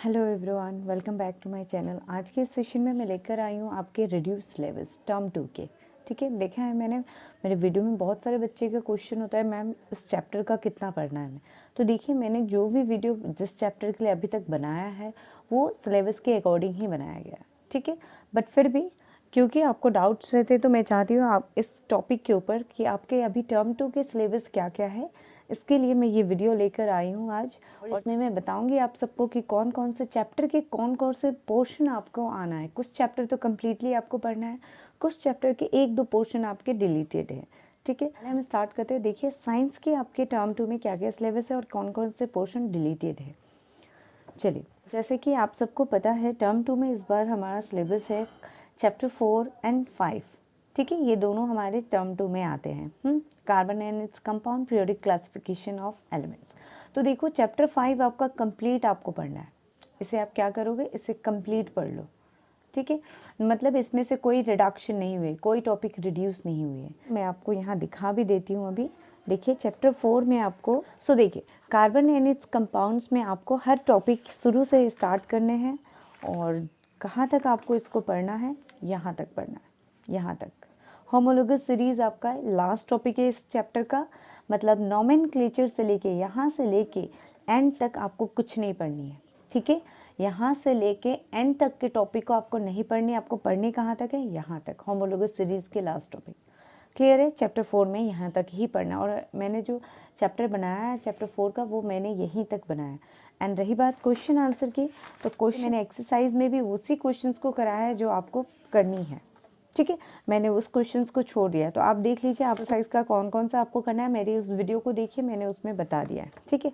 Hello everyone, welcome back to my channel. आज के इस सेशन में मैं लेकर आई हूँ आपके रिड्यूस सिलेबस टर्म 2 के। ठीक है, देखा है मैंने मेरे वीडियो में बहुत सारे बच्चे का क्वेश्चन होता है, मैम इस चैप्टर का कितना पढ़ना है। तो देखिए, मैंने जो भी वीडियो जिस चैप्टर के लिए अभी तक बनाया है वो सिलेबस के अकॉर्डिंग ही बनाया गया है। ठीक है, बट फिर भी क्योंकि आपको डाउट्स रहते तो मैं चाहती हूँ आप इस टॉपिक के ऊपर कि आपके अभी टर्म 2 के सिलेबस क्या क्या है, इसके लिए मैं ये वीडियो लेकर आई हूँ आज। और इसमें मैं बताऊंगी आप सबको कि कौन कौन से चैप्टर के कौन कौन से पोर्शन आपको आना है। कुछ चैप्टर तो कम्प्लीटली आपको पढ़ना है, कुछ चैप्टर के एक दो पोर्शन आपके डिलीटेड है। ठीक है, हम स्टार्ट करते हैं। देखिए, साइंस के आपके टर्म 2 में क्या क्या सिलेबस है और कौन कौन से पोर्शन डिलीटेड है। चलिए, जैसे कि आप सबको पता है टर्म 2 में इस बार हमारा सिलेबस है चैप्टर 4 एंड 5। ठीक है, ये दोनों हमारे टर्म 2 में आते हैं। Carbon and its compound periodic classification of elements. तो देखो, चैप्टर 5 आपका कंप्लीट आपको पढ़ना है। इसे आप क्या करोगे, इसे कंप्लीट पढ़ लो। ठीक है, मतलब इसमें से कोई रिडक्शन नहीं हुई, कोई टॉपिक रिड्यूस नहीं हुई है। मैं आपको यहाँ दिखा भी देती हूँ अभी। देखिए, चैप्टर 4 में आपको देखिए, कार्बन एंड इट्स कंपाउंड्स में आपको हर टॉपिक शुरू से स्टार्ट करने हैं और कहाँ तक आपको इसको पढ़ना है, यहाँ तक पढ़ना है, यहाँ तक। होमोलोगस सीरीज आपका लास्ट टॉपिक है इस चैप्टर का, मतलब नोमेनक्लेचर से लेके यहाँ से लेके एंड तक आपको कुछ नहीं पढ़नी है। ठीक है, यहाँ से लेके एंड तक के टॉपिक को आपको नहीं पढ़नी, आपको पढ़नी कहाँ तक है, यहाँ तक, होमोलोगस सीरीज के लास्ट टॉपिक। क्लियर है, चैप्टर 4 में यहाँ तक ही पढ़ना। और मैंने जो चैप्टर बनाया है चैप्टर 4 का, वो मैंने यहीं तक बनाया। एंड रही बात क्वेश्चन आंसर की, तो क्वेश्चन मैंने एक्सरसाइज में भी उसी क्वेश्चंस को कराया है जो आपको करनी है। ठीक है, मैंने उस क्वेश्चंस को छोड़ दिया है, तो आप देख लीजिए आप एक्सरसाइज का कौन कौन सा आपको करना है। मेरी उस वीडियो को देखिए, मैंने उसमें बता दिया है। ठीक है,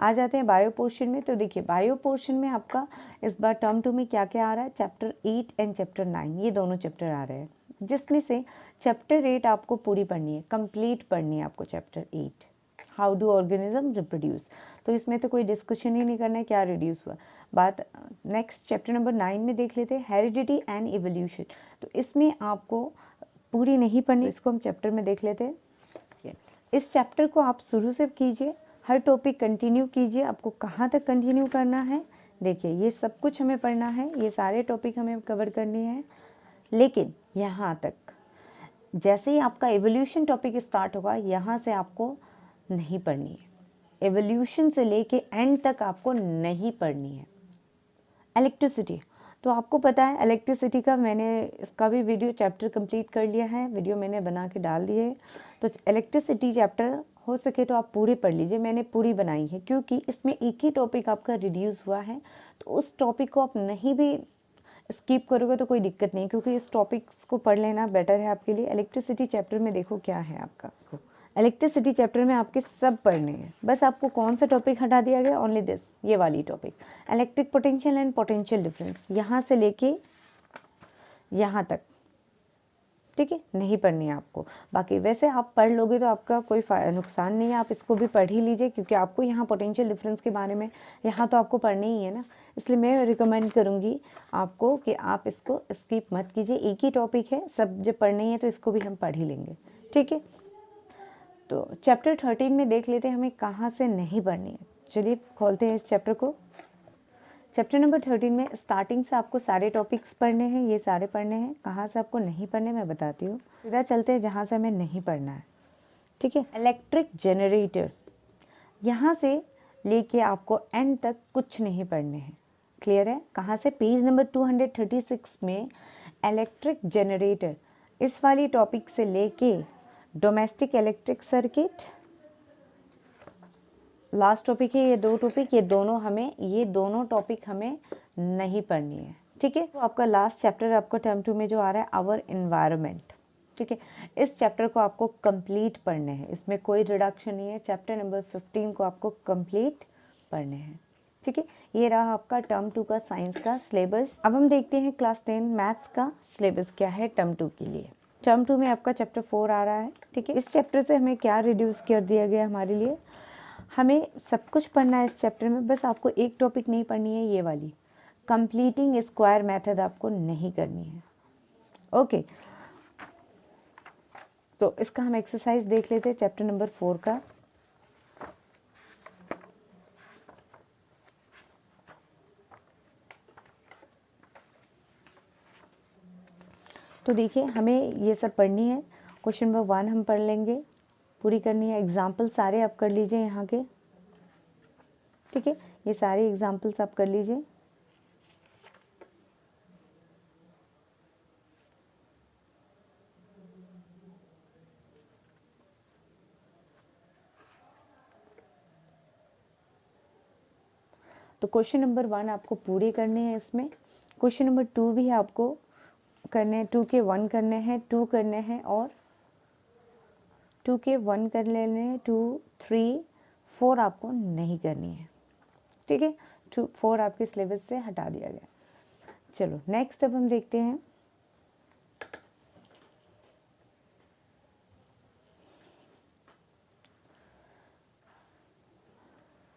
आ जाते हैं बायो पोर्शन में। तो देखिए, बायो पोर्शन में आपका इस बार टर्म 2 में क्या क्या आ रहा है, चैप्टर 8 एंड चैप्टर 9, ये दोनों चैप्टर आ रहे हैं, जिसमें से चैप्टर 8 आपको पूरी पढ़नी है, कंप्लीट पढ़नी है आपको chapter 8, how do organism reproduce. तो इसमें तो कोई डिस्कशन ही नहीं करना है क्या रिड्यूस हुआ। बात नेक्स्ट चैप्टर नंबर 9 में देख लेते हैं, हेरिडिटी एंड इवोल्यूशन। तो इसमें आपको पूरी नहीं पढ़नी, तो इसको हम चैप्टर में देख लेते हैं। इस चैप्टर को आप शुरू से कीजिए, हर टॉपिक कंटिन्यू कीजिए। आपको कहाँ तक कंटिन्यू करना है, देखिए ये सब कुछ हमें पढ़ना है, ये सारे टॉपिक हमें कवर करने हैं, लेकिन यहाँ तक। जैसे ही आपका एवोल्यूशन टॉपिक स्टार्ट होगा, यहाँ से आपको नहीं पढ़नी है। एवोल्यूशन से लेके एंड तक आपको नहीं पढ़नी है। इलेक्ट्रिसिटी, तो आपको पता है इलेक्ट्रिसिटी का मैंने इसका भी वीडियो चैप्टर कंप्लीट कर लिया है, वीडियो मैंने बना के डाल दी है। तो इलेक्ट्रिसिटी चैप्टर हो सके तो आप पूरी पढ़ लीजिए, मैंने पूरी बनाई है, क्योंकि इसमें एक ही टॉपिक आपका रिड्यूस हुआ है। तो उस टॉपिक को आप नहीं भी स्किप करोगे तो कोई दिक्कत नहीं, क्योंकि इस टॉपिक्स को पढ़ लेना बेटर है आपके लिए। इलेक्ट्रिसिटी चैप्टर में देखो क्या है आपका, इलेक्ट्रिसिटी चैप्टर में आपके सब पढ़ने हैं। बस आपको कौन सा टॉपिक हटा दिया गया, ओनली दिस, ये वाली topic, electric potential and potential difference, यहाँ से लेके यहाँ तक। ठीक है, नहीं पढ़नी है आपको। बाकी वैसे आप पढ़ लोगे तो आपका कोई नुकसान नहीं है, आप इसको भी पढ़ ही लीजिए, क्योंकि आपको यहाँ पोटेंशियल डिफरेंस के बारे में यहाँ तो आपको पढ़ना ही है ना। इसलिए मैं रिकमेंड करूँगी आपको कि आप इसको स्किप मत कीजिए, एक ही टॉपिक है, सब जब पढ़ना ही है तो इसको भी हम पढ़ ही लेंगे। ठीक है, तो चैप्टर 13 में देख लेते हैं हमें कहाँ से नहीं पढ़नी है। चलिए खोलते हैं इस चैप्टर को। चैप्टर नंबर 13 में स्टार्टिंग से आपको सारे टॉपिक्स पढ़ने हैं, ये सारे पढ़ने हैं। कहाँ से आपको नहीं पढ़ने मैं बताती हूँ, सीधा चलते हैं जहाँ से हमें नहीं पढ़ना है। ठीक है, इलेक्ट्रिक जनरेटर, यहाँ से लेके आपको एंड तक कुछ नहीं पढ़ने हैं। क्लियर है, कहाँ से, पेज नंबर 236 में इलेक्ट्रिक जनरेटर, इस वाली टॉपिक से लेके domestic electric circuit, last topic है ये दो टॉपिक, ये दोनों टॉपिक हमें नहीं पढ़नी है। ठीक है, तो आपका लास्ट चैप्टर आपका टर्म 2 में जो आ रहा है, आवर एनवायरनमेंट। ठीक है, इस चैप्टर को आपको कंप्लीट पढ़ने हैं, इसमें कोई रिडक्शन नहीं है। चैप्टर नंबर 15 को आपको कंप्लीट पढ़ने हैं। ठीक है, ये रहा आपका टर्म 2 का साइंस का सिलेबस। अब हम देखते हैं क्लास 10 मैथ्स का सिलेबस क्या है टर्म 2 के लिए। टर्म 2 में आपका चैप्टर 4 आ रहा है। ठीक है, इस चैप्टर से हमें क्या रिड्यूस कर दिया गया हमारे लिए, हमें सब कुछ पढ़ना है इस चैप्टर में, बस आपको एक टॉपिक नहीं पढ़नी है, ये वाली कंप्लीटिंग स्क्वायर मेथड आपको नहीं करनी है। ओके, तो इसका हम एक्सरसाइज देख लेते हैं चैप्टर नंबर 4 का। तो देखिए हमें ये सब पढ़नी है। क्वेश्चन नंबर 1 हम पढ़ लेंगे, पूरी करनी है। एग्जाम्पल सारे आप कर लीजिए यहाँ के, ठीक है, ये सारे एग्जाम्पल्स आप कर लीजिए। तो क्वेश्चन नंबर 1 आपको पूरे करने हैं इसमें। क्वेश्चन नंबर 2 भी आपको करने हैं, 2 के 1 करने हैं, 2 करने हैं और 2 के 1 कर लेने हैं, 2, 3, 4 आपको नहीं करनी है, ठीक है। 2, 4 आपके सिलेबस से हटा दिया गया। चलो नेक्स्ट अब हम देखते हैं।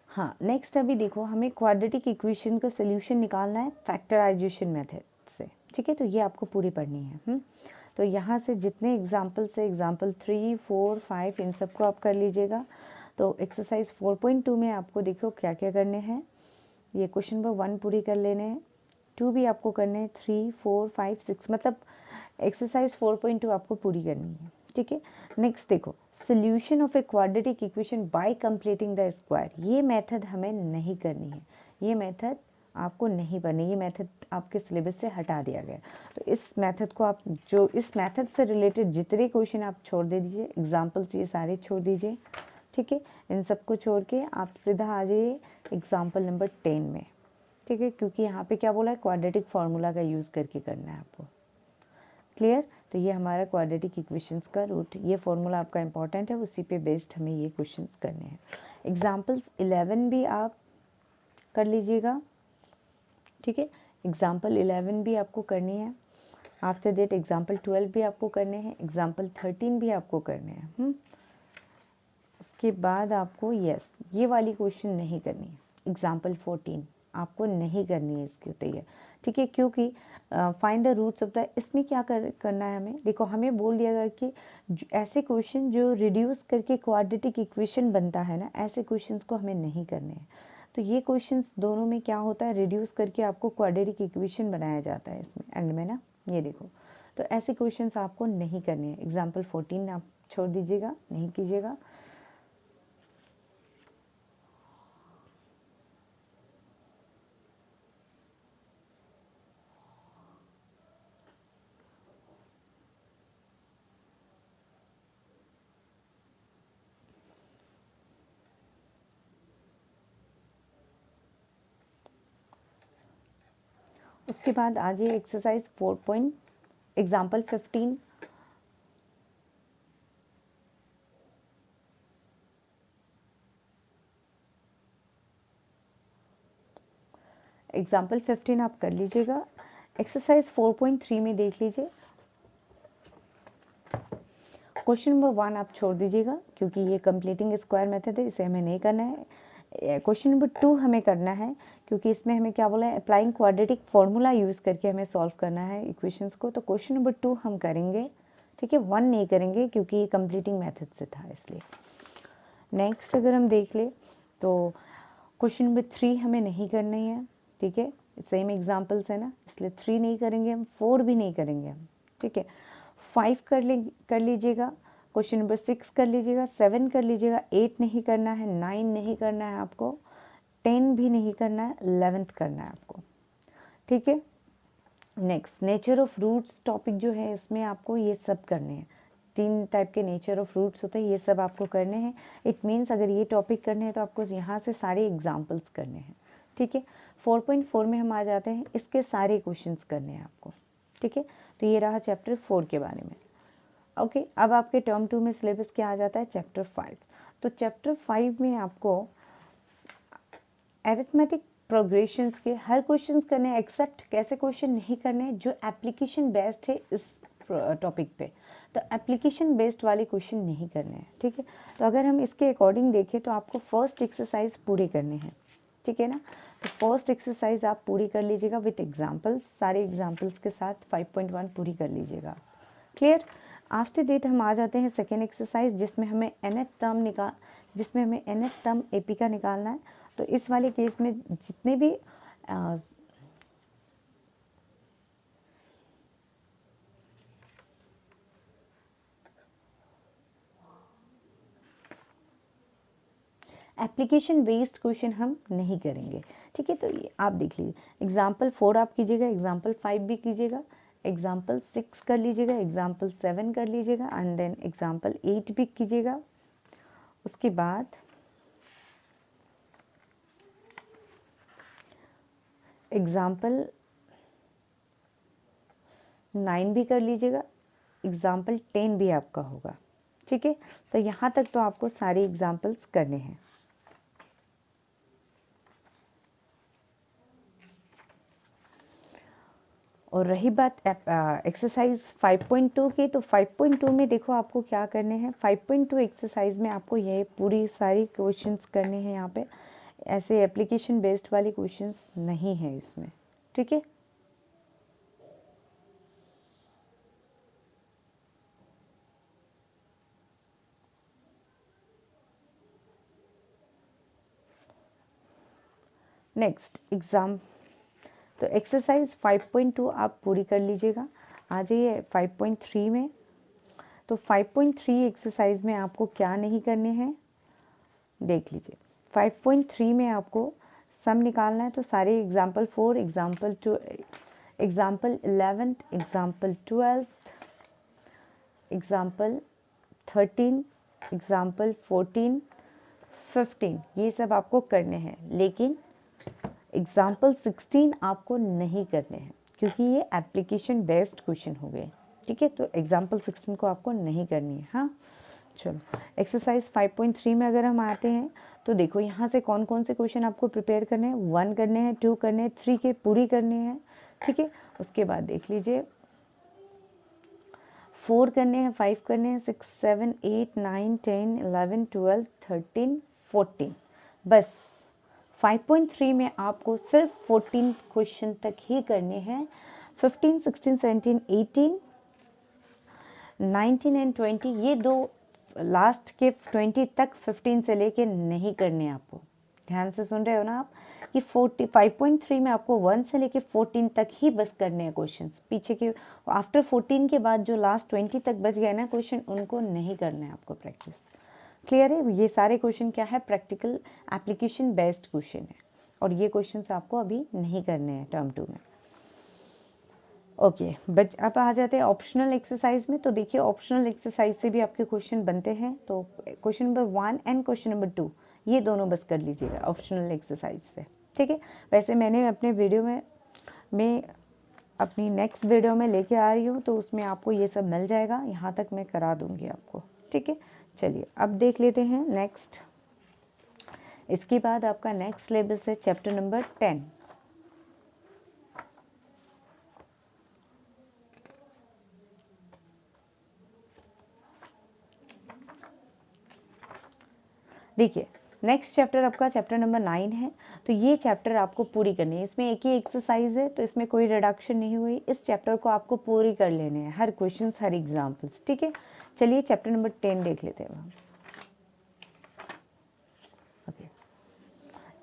हाँ, नेक्स्ट अभी देखो हमें क्वाड्रेटिक इक्वेशन का सोल्यूशन निकालना है फैक्टराइजेशन मेथड से, ठीक है। तो ये आपको पूरी पढ़नी है। तो यहाँ से जितने एग्जाम्पल्स है, एग्जाम्पल 3, 4, 5 इन सबको आप कर लीजिएगा। तो एक्सरसाइज 4.2 में आपको देखो क्या क्या करने हैं। ये क्वेश्चन नंबर 1 पूरी कर लेने हैं, 2 भी आपको करने हैं, 3, 4, 5, 6 मतलब एक्सरसाइज 4.2 आपको पूरी करनी है, ठीक है। नेक्स्ट देखो, solution of a quadratic equation by completing the square. ये मेथड हमें नहीं करनी है, ये मेथड आपको नहीं पढ़नी, ये मेथड आपके सिलेबस से हटा दिया गया। तो इस मेथड को आप, जो इस मेथड से रिलेटेड जितने क्वेश्चन आप छोड़ दे दीजिए, एग्जाम्पल्स ये सारे छोड़ दीजिए, ठीक है। इन सबको छोड़ के आप सीधा आ जाइए एग्जाम्पल नंबर 10 में, ठीक है, क्योंकि यहाँ पे क्या बोला है, क्वाड्रेटिक फार्मूला का यूज़ करके करना है आपको। क्लियर। तो ये हमारा क्वाड्रेटिक इक्वेशंस का रूट, ये फॉर्मूला आपका इंपॉर्टेंट है, उसी पे बेस्ड हमें ये क्वेश्चंस करने हैं। एग्जाम्पल्स 11 भी आप कर लीजिएगा, ठीक है। एग्जाम्पल 11 भी आपको करनी है। आफ्टर दैट एग्जाम्पल 12 भी आपको करने हैं, एग्जाम्पल 13 भी आपको करने हैं। उसके बाद आपको ये वाली क्वेश्चन नहीं करनी है, एग्जाम्पल 14 आपको नहीं करनी है इसके तैयार, ठीक है। क्योंकि find the roots of the, इसमें क्या करना है हमें, देखो हमें बोल दिया गया कि ऐसे क्वेश्चन जो रिड्यूस करके क्वाड्रेटिक इक्वेशन बनता है ना, ऐसे क्वेश्चंस को हमें नहीं करने हैं। तो ये क्वेश्चंस दोनों में क्या होता है, रिड्यूस करके आपको क्वाड्रेटिक इक्वेशन बनाया जाता है इसमें एंड में ना, ये देखो। तो ऐसे क्वेश्चंस आपको नहीं करने हैं। एग्जाम्पल 14 आप छोड़ दीजिएगा, नहीं कीजिएगा। उसके बाद आ जाइए एक्सरसाइज 4 एग्जाम्पल 15। एग्जाम्पल 15 आप कर लीजिएगा। एक्सरसाइज 4.3 में देख लीजिए, क्वेश्चन नंबर 1 आप छोड़ दीजिएगा क्योंकि ये कंप्लीटिंग स्क्वायर मेथड है, इसे हमें नहीं करना है। क्वेश्चन नंबर 2 हमें करना है क्योंकि इसमें हमें क्या बोला है, अप्लाइंग क्वाड्रेटिक फॉर्मूला यूज़ करके हमें सॉल्व करना है इक्वेशंस को। तो क्वेश्चन नंबर 2 हम करेंगे, ठीक है। 1 नहीं करेंगे क्योंकि ये कंप्लीटिंग मेथड से था, इसलिए। नेक्स्ट अगर हम देख ले तो क्वेश्चन नंबर 3 हमें नहीं करनी है, ठीक है। सेम एग्जाम्पल्स है ना, इसलिए 3 नहीं करेंगे हम, 4 भी नहीं करेंगे हम, ठीक है। 5 कर लीजिएगा, क्वेश्चन नंबर 6 कर लीजिएगा, 7 कर लीजिएगा, 8 नहीं करना है, 9 नहीं करना है आपको, 10 भी नहीं करना है, 11th करना है आपको, ठीक है। Next nature of roots topic जो है, इसमें आपको ये सब करने हैं। 3 टाइप के नेचर ऑफ रूट्स होते हैं, ये सब आपको करने हैं। इट मीन्स अगर ये टॉपिक करने हैं तो आपको यहाँ से सारे एग्जाम्पल्स करने हैं, ठीक है। 4.4 में हम आ जाते हैं, इसके सारे क्वेश्चंस करने हैं आपको, ठीक है। तो ये रहा चैप्टर 4 के बारे में। ओके, अब आपके टर्म 2 में सिलेबस क्या आ जाता है, चैप्टर 5। तो चैप्टर 5 में आपको एरिथमेटिक प्रोग्रेशंस के हर क्वेश्चंस करने हैं, एक्सेप्ट कैसे क्वेश्चन नहीं करने हैं जो एप्लीकेशन बेस्ड है इस टॉपिक पे। तो एप्लीकेशन बेस्ड वाले क्वेश्चन नहीं करने हैं, ठीक है। तो अगर हम इसके अकॉर्डिंग देखें तो आपको फर्स्ट एक्सरसाइज पूरे करने हैं, ठीक है ना। तो फर्स्ट एक्सरसाइज आप पूरी कर लीजिएगा विथ एग्जाम्पल्स, सारे एग्जाम्पल्स के साथ 5.1 पूरी कर लीजिएगा, क्लियर। आफ्टर डेट हम आ जाते हैं सेकेंड एक्सरसाइज, जिसमें हमें nth टर्म एपी का निकालना है। तो इस वाले केस में जितने भी एप्लीकेशन बेस्ड क्वेश्चन हम नहीं करेंगे, ठीक है। तो ये आप देख लीजिए, एग्जाम्पल 4 आप कीजिएगा, एग्जाम्पल 5 भी कीजिएगा, एग्जाम्पल 6 कर लीजिएगा, एग्जाम्पल 7 कर लीजिएगा, एंड देन एग्जाम्पल 8 भी कीजिएगा। उसके बाद एग्जाम्पल 9 भी कर लीजिएगा, एग्जाम्पल 10 भी आपका होगा, ठीक है। तो यहाँ तक तो आपको सारे एग्जाम्पल्स करने हैं। और रही बात एक्सरसाइज 5.2 की, तो 5.2 में देखो आपको क्या करने हैं। 5.2 एक्सरसाइज में आपको ये पूरी सारी क्वेश्चंस करने हैं। यहाँ पे ऐसे एप्लीकेशन बेस्ड वाले क्वेश्चंस नहीं है इसमें, ठीक है। नेक्स्ट एग्जाम, तो एक्सरसाइज 5.2 आप पूरी कर लीजिएगा। आ जाइए 5.3 में। तो 5.3 एक्सरसाइज में आपको क्या नहीं करने हैं, देख लीजिए। 5.3 में आपको सम निकालना है। तो सारे example 4, example 2, example 11, example 12, example 13, example 14, 15, ये सब आपको करने हैं। लेकिन एग्जाम्पल 16 आपको नहीं करने हैं, क्योंकि ये एप्लीकेशन बेस्ड क्वेश्चन हो गए, ठीक है। तो एग्जाम्पल 16 को आपको नहीं करनी है। हाँ, चलो एक्सरसाइज 5.3 में अगर हम आते हैं, तो देखो यहाँ से कौन कौन से क्वेश्चन आपको प्रिपेयर करने हैं। 1 करने हैं, 2 करने हैं, 3 के पूरी करने हैं, ठीक है। उसके बाद देख लीजिए 4 करने हैं, 5 करने हैं, 6, 7, 8, 9, 10, 11, 12, 13, 14। बस 5.3 में आपको सिर्फ 14 क्वेश्चन तक ही करने हैं। 15, 16, 17, 18, 19 एंड 20, ये दो लास्ट के 20 तक 15 से लेके नहीं करने आपको। ध्यान से सुन रहे हो ना आप, कि 5.3 में आपको 1 से लेके 14 तक ही बस करने हैं क्वेश्चंस। पीछे के आफ्टर 14 के बाद जो लास्ट 20 तक बच गए ना क्वेश्चन, उनको नहीं करना है आपको प्रैक्टिस। क्लियर है? ये सारे क्वेश्चन क्या है, प्रैक्टिकल एप्लीकेशन बेस्ड क्वेश्चन है, और ये क्वेश्चंस आपको अभी नहीं करने हैं टर्म 2 में। ओके, बट अब आ जाते हैं ऑप्शनल एक्सरसाइज में। तो देखिए ऑप्शनल एक्सरसाइज से भी आपके क्वेश्चन बनते हैं। तो question number 1 and question number 2 ये दोनों बस कर लीजिएगा ऑप्शनल एक्सरसाइज से, ठीक है। वैसे मैंने अपने वीडियो में अपनी नेक्स्ट वीडियो में लेके आ रही हूँ, तो उसमें आपको ये सब मिल जाएगा। यहाँ तक मैं करा दूंगी आपको, ठीक है। चलिए अब देख लेते हैं नेक्स्ट। इसके बाद आपका नेक्स्ट सिलेबस है चैप्टर नंबर 10। देखिए नेक्स्ट चैप्टर आपका चैप्टर नंबर 9 है। तो ये चैप्टर आपको पूरी करनी है। इसमें एक ही एक्सरसाइज है, तो इसमें कोई रिडक्शन नहीं हुई। इस चैप्टर को आपको पूरी कर लेने हैं, हर क्वेश्चन हर एग्जाम्पल्स, ठीक है। चलिए चैप्टर नंबर 10 देख लेते हैं हम।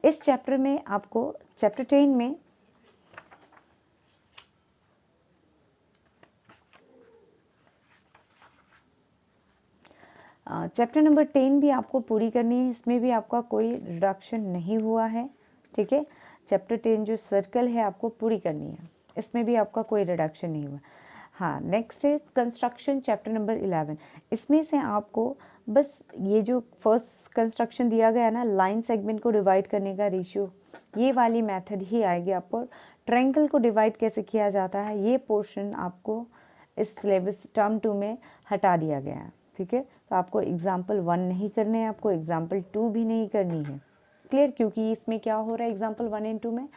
इस चैप्टर में आपको चैप्टर 10 में चैप्टर नंबर 10 भी आपको पूरी करनी है। इसमें भी आपका कोई रिडक्शन नहीं हुआ है, ठीक है। चैप्टर 10 जो सर्कल है आपको पूरी करनी है, इसमें भी आपका कोई रिडक्शन नहीं हुआ। हाँ, नेक्स्ट है कंस्ट्रक्शन चैप्टर नंबर 11। इसमें से आपको बस ये जो फर्स्ट कंस्ट्रक्शन दिया गया है ना, लाइन सेगमेंट को डिवाइड करने का रेशियो, ये वाली मेथड ही आएगी आपको। ट्रायंगल को डिवाइड कैसे किया जाता है, ये पोर्शन आपको इस सिलेबस टर्म 2 में हटा दिया गया है, ठीक है। तो आपको एग्जाम्पल 1 नहीं करने हैं, आपको एग्जाम्पल 2 भी नहीं करनी है। क्लियर? क्योंकि इसमें क्या हो रहा है, एग्जाम्पल 1 एंड 2 में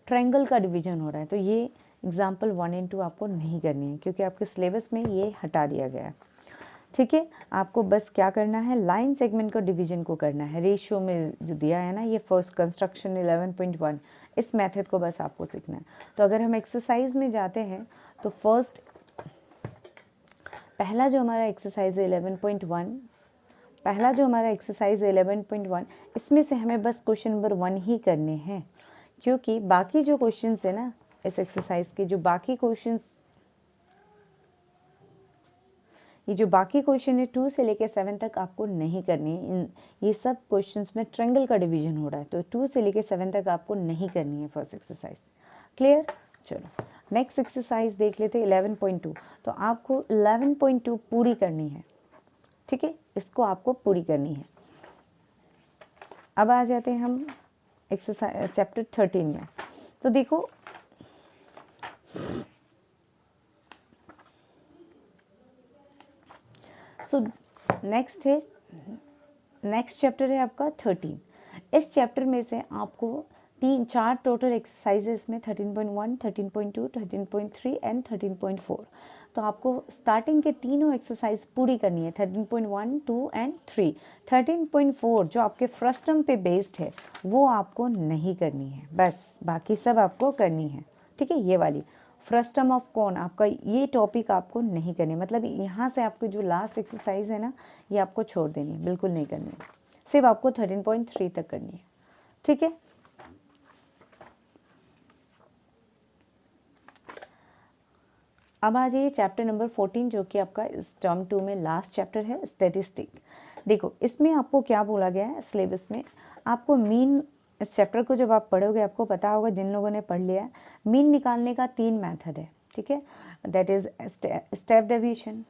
ट्रायंगल का डिवीजन हो रहा है। तो ये एग्जाम्पल 1 एंड 2 आपको नहीं करनी है, क्योंकि आपके सिलेबस में ये हटा दिया गया है, ठीक है। आपको बस क्या करना है, लाइन सेगमेंट का डिवीजन को करना है। रेशियो में जो दिया है ना, ये फर्स्ट कंस्ट्रक्शन 11.1, इस मेथड को बस आपको सीखना है। तो अगर हम एक्सरसाइज में जाते हैं, तो फर्स्ट पहला जो हमारा एक्सरसाइज है 11.1, पहला जो हमारा एक्सरसाइज 11.1, इसमें से हमें बस क्वेश्चन नंबर 1 ही करने हैं, क्योंकि बाकी जो क्वेश्चंस है ना इस एक्सरसाइज के, जो बाकी क्वेश्चंस ये जो बाकी क्वेश्चन है 2 से लेके 7 तक आपको नहीं करनी है। ये सब क्वेश्चंस में ट्रायंगल का डिवीजन हो रहा है, तो 2 से लेके 7 तक आपको नहीं करनी है फर्स्ट एक्सरसाइज। क्लियर? चलो नेक्स्ट एक्सरसाइज देख लेते हैं 11.2। तो आपको 11.2 पूरी करनी है, ठीक है, इसको आपको पूरी करनी है। अब आ जाते हैं हम एक्सरसाइज चैप्टर 13 में। तो देखो नेक्स्ट चैप्टर है आपका 13। इस चैप्टर में से आपको 4 टोटल एक्सरसाइजेस में 13.1, 13.2, 13.3 एंड 13.4। तो आपको स्टार्टिंग के तीनों एक्सरसाइज पूरी करनी है, 13.1, 2 एंड 3। 13.4 जो आपके फर्स्ट टर्म पे बेस्ड है वो आपको नहीं करनी है, बस बाकी सब आपको करनी है, ठीक है। ये वाली फर्स्ट टर्म ऑफ कौन, आपका ये टॉपिक आपको नहीं करनी, मतलब यहाँ से आपको जो लास्ट एक्सरसाइज है ना ये आपको छोड़ देनी है, बिल्कुल नहीं करनी है, सिर्फ आपको 13.3 तक करनी है, ठीक है। अब आ जाइए चैप्टर नंबर 14 जो कि आपका इस टर्म 2 में लास्ट चैप्टर है, स्टैटिस्टिक। देखो इसमें आपको क्या बोला गया है सिलेबस में, आपको मीन, इस चैप्टर को जब आप पढ़ोगे आपको पता होगा, जिन लोगों ने पढ़ लिया है, मीन निकालने का 3 मेथड है, ठीक है। That is step deviation,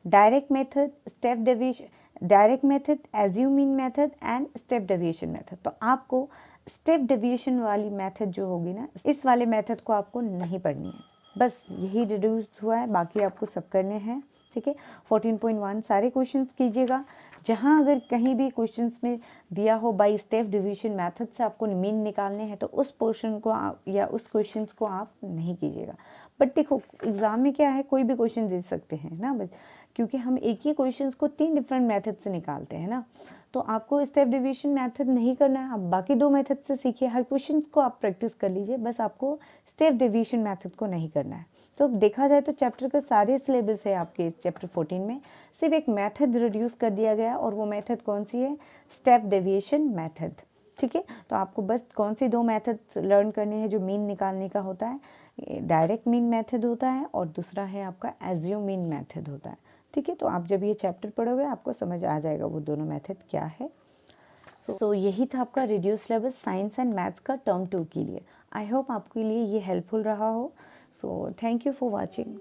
direct method, step deviation, direct method, assume mean method and step deviation method. तो आपको स्टेप डेविएशन वाली मेथड जो होगी ना, इस वाले मेथड को आपको नहीं पढ़नी है, बस यही रिड्यूस हुआ है, बाकी आपको सब करने हैं, ठीक है। 14.1 सारे क्वेश्चंस कीजिएगा, जहां अगर कहीं भी क्वेश्चंस में दिया हो बाय स्टेप डिवीजन मेथड से आपको मीन निकालने हैं तो उस पोर्शन को आप या उस क्वेश्चंस को आप नहीं कीजिएगा। बट देखो एग्जाम में क्या है, कोई भी क्वेश्चन दे सकते हैं ना, बस क्योंकि हम एक ही क्वेश्चंस को 3 डिफरेंट मेथड से निकालते हैं ना, तो आपको स्टेप डिवीजन मेथड नहीं करना है, आप बाकी 2 मेथड से सीखिए, हर क्वेश्चन को आप प्रैक्टिस कर लीजिए, बस आपको स्टेप डिवीजन मेथड को नहीं करना है। तो देखा जाए तो चैप्टर का सारे सिलेबस है आपके चैप्टर 14 में, सिर्फ एक मेथड रिड्यूस कर दिया गया और वो मेथड कौन सी है, स्टेप डेविएशन मेथड, ठीक है। तो आपको बस कौन सी 2 मेथड लर्न करने हैं, जो मीन निकालने का होता है, डायरेक्ट मीन मेथड होता है और दूसरा है आपका एज्यूम मीन मेथड होता है, ठीक है। तो आप जब ये चैप्टर पढ़ोगे आपको समझ आ जाएगा वो दोनों मेथड क्या है। सो यही था आपका reduce syllabus science and maths का टर्म 2 के लिए। आई होप आपके लिए ये हेल्पफुल रहा हो। So thank you for watching.